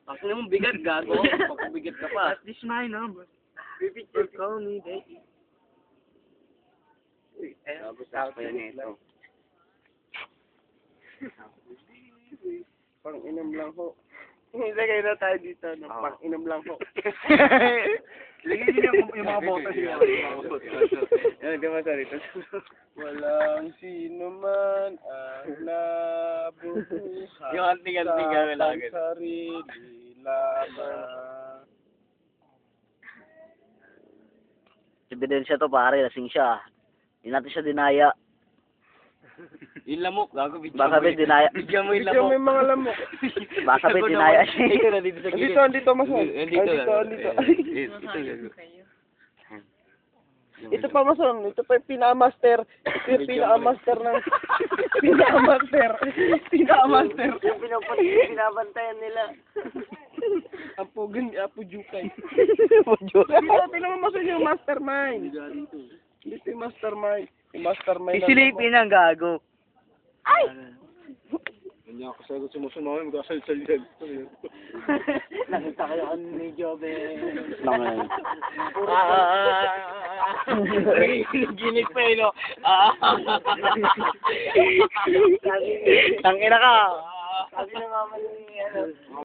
Kasi naman bigat, gago. Pagkabigat ka pa. This my number. Picture, call me, baby. Tapos pa yan ito. Pang-inom lang ho. Ilagay na tayo dito. No? Pang-inom lang ho. Lagyan niyo yung mga botas niya. Yan, di ba sorry. Walang sino man ang nabubuhay. Yung anting-anting ka na lagi. Sa sarili lamang. Ebidensya to pare, lasing siya. Hindi natin siya dinaya. Yung lamok, gago. Baka may dinaya. Bigyan mo yung Bigyan mo lamok. yung mga lamok. Baka may dinaya siya. Ito na dito sa gilid. Andito, Mason. Andito. Ito pa, Mason. Ito pa yung pinaka-master. Ito yung pinaka-master ng... Pinaka-master. Pinaka-master. Yung pinabantayan nila. Apo Jukay. Pujo. Tingnan mo, Mason, yung mastermind. Dito yung mastermind. Yung mastermind. Isilipin ang gago. Hindi ako sagot sumusunod. Magkasal-sal. Nakita kayo kan ni Jobe. Ginig pa eh, no? Tangina ka. Sabi na nga ni